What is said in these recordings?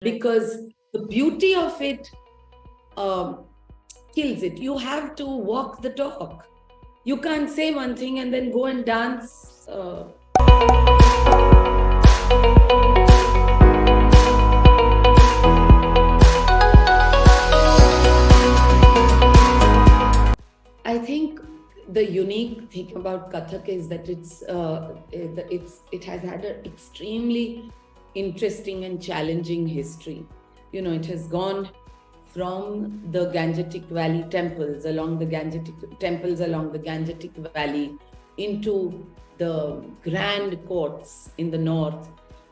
because the beauty of it kills it. You have to walk the talk. You can't say one thing and then go and dance. I think the unique thing about Kathak is that it has had an extremely interesting and challenging history. It has gone from the Gangetic Valley temples along the Gangetic Valley into the grand courts in the north,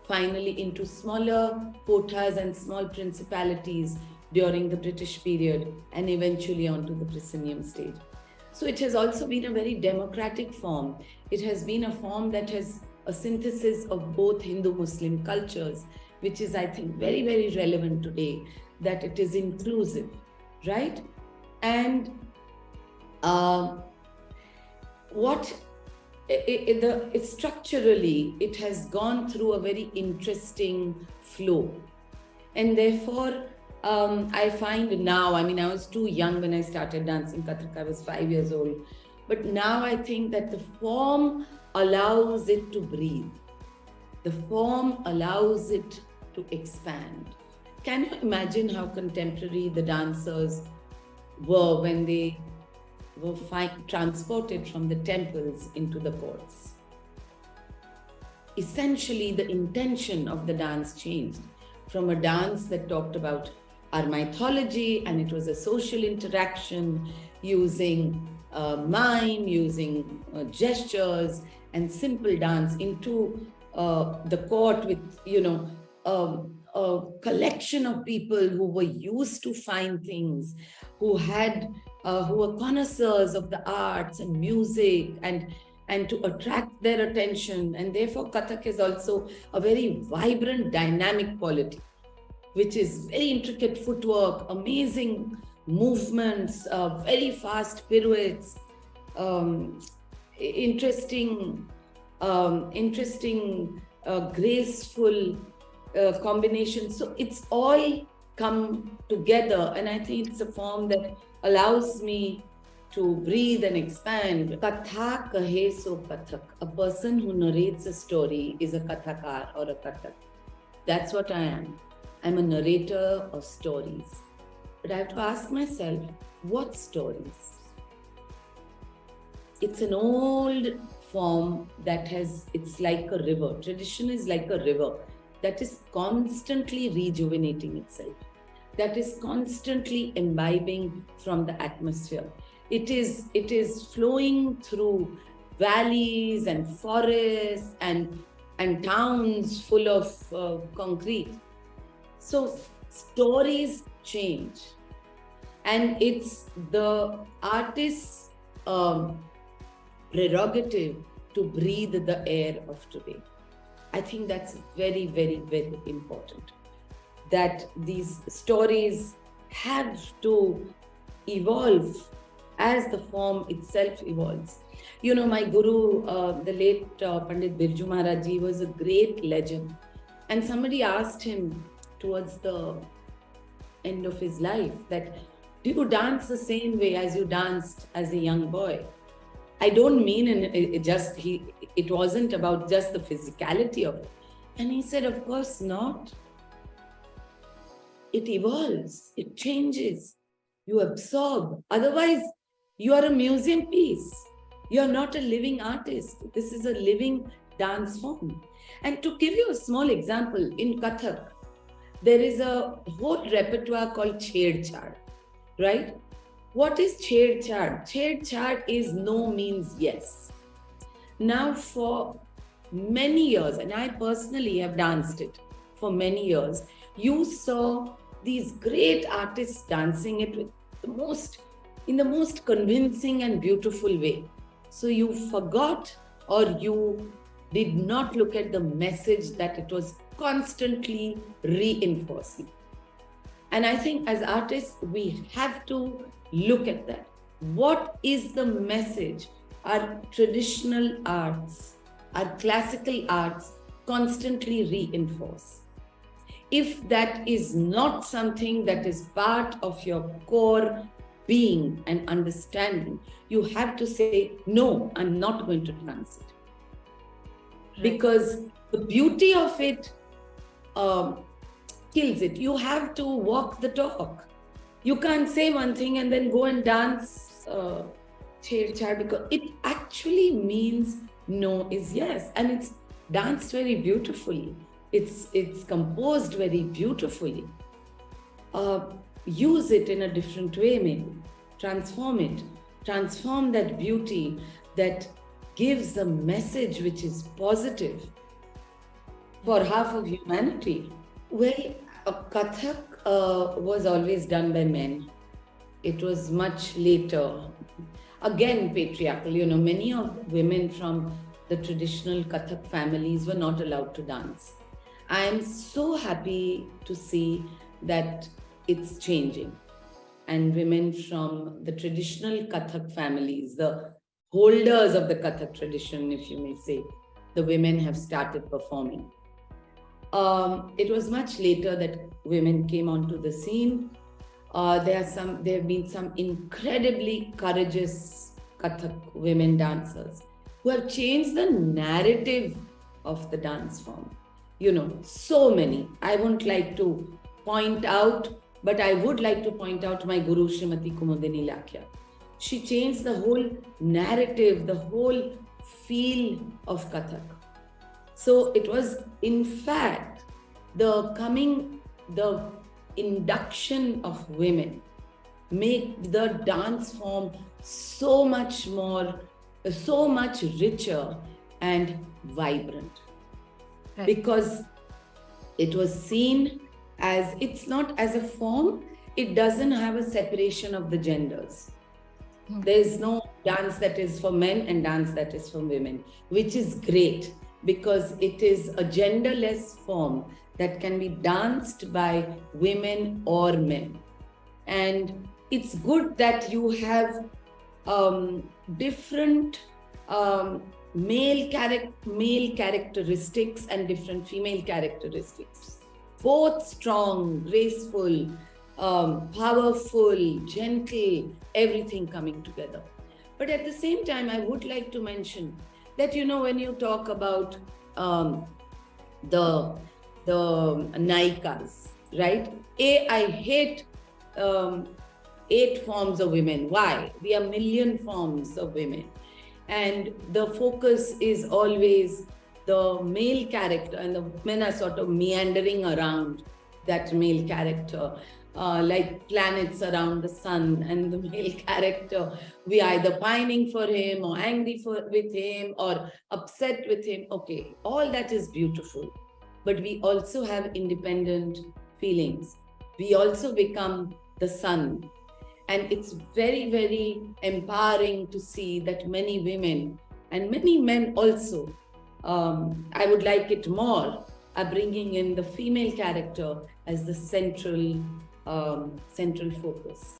finally into smaller kotas and small principalities during the British period, and eventually onto the proscenium stage. So it has also been a very democratic form. It has been a form that has a synthesis of both Hindu-Muslim cultures, which is, I think, very, very relevant today, that it is inclusive, right? And structurally, it has gone through a very interesting flow. And therefore, I find now, I was too young when I started dancing Kathak. I was 5 years old. But now I think that the form allows it to breathe. The form allows it to expand. Can you imagine how contemporary the dancers were when they were transported from the temples into the courts? Essentially, the intention of the dance changed from a dance that talked about our mythology, and it was a social interaction using mime, using gestures and simple dance, into the court with, a collection of people who were used to fine things, who were connoisseurs of the arts and music, and to attract their attention. And therefore, Kathak is also a very vibrant, dynamic polity, which is very intricate footwork, amazing movements, very fast pirouettes, interesting, graceful combinations. So it's all come together, and I think it's a form that allows me to breathe and expand. Katha kahe so Kathak. A person who narrates a story is a Kathakar or a Kathak. That's what I am. I'm a narrator of stories. But I have to ask myself, what stories? It's an old form that it's like a river. Tradition is like a river that is constantly rejuvenating itself, that is constantly imbibing from the atmosphere. It is flowing through valleys and forests and towns full of concrete. So stories change, and it's the artist's prerogative to breathe the air of today. I think that's very, very, very important, that these stories have to evolve as the form itself evolves. My guru, the late Pandit Birju Maharaj Ji, was a great legend. And somebody asked him towards the end of his life that, do you dance the same way as you danced as a young boy? I don't mean it wasn't about just the physicality of it. And he said, of course not. It evolves, it changes, you absorb. Otherwise, you are a museum piece. You're not a living artist. This is a living dance form. And to give you a small example, in Kathak, there is a whole repertoire called Chhed-Chhad, right? What is Chhed-Chhad? Chhed-Chhad is no means yes. Now, for many years, and I personally have danced it for many years, you saw these great artists dancing it with in the most convincing and beautiful way. So you forgot, or you did not look at the message that it was constantly reinforcing. And I think as artists, we have to look at that. What is the message our traditional arts, our classical arts constantly reinforce? If that is not something that is part of your core being and understanding, you have to say, no, I'm not going to dance it. Right. Because the beauty of it kills it. You have to walk the talk. You can't say one thing and then go and dance because it actually means no is yes, and it's danced very beautifully. It's composed very beautifully. Use it in a different way, maybe. Transform it. Transform that beauty that gives a message which is positive for half of humanity. Well, Kathak was always done by men. It was much later. Again, patriarchal. Many of women from the traditional Kathak families were not allowed to dance. I am so happy to see that it's changing. And women from the traditional Kathak families, the holders of the Kathak tradition, if you may say, the women have started performing. It was much later that women came onto the scene. There have been some incredibly courageous Kathak women dancers who have changed the narrative of the dance form. So many. I won't like to point out, but I would like to point out my Guru Srimati Kumudini Lakhya. She changed the whole narrative, the whole feel of Kathak. So it was, in fact, the induction of women make the dance form so much richer and vibrant. Right. Because it was seen as, it's not as a form, it doesn't have a separation of the genders. There's no dance that is for men and dance that is for women, which is great because it is a genderless form that can be danced by women or men. And it's good that you have different male characteristics and different female characteristics. Both strong, graceful, powerful, gentle, everything coming together. But at the same time, I would like to mention that, when you talk about the Naikas, right? I hate 8 forms of women. Why? We are million forms of women. And the focus is always the male character, and the men are sort of meandering around that male character, like planets around the sun, and the male character, we either pining for him or angry with him or upset with him. Okay, all that is beautiful. But we also have independent feelings. We also become the sun. And it's very, very empowering to see that many women and many men also, I would like it more, are bringing in the female character as the central focus.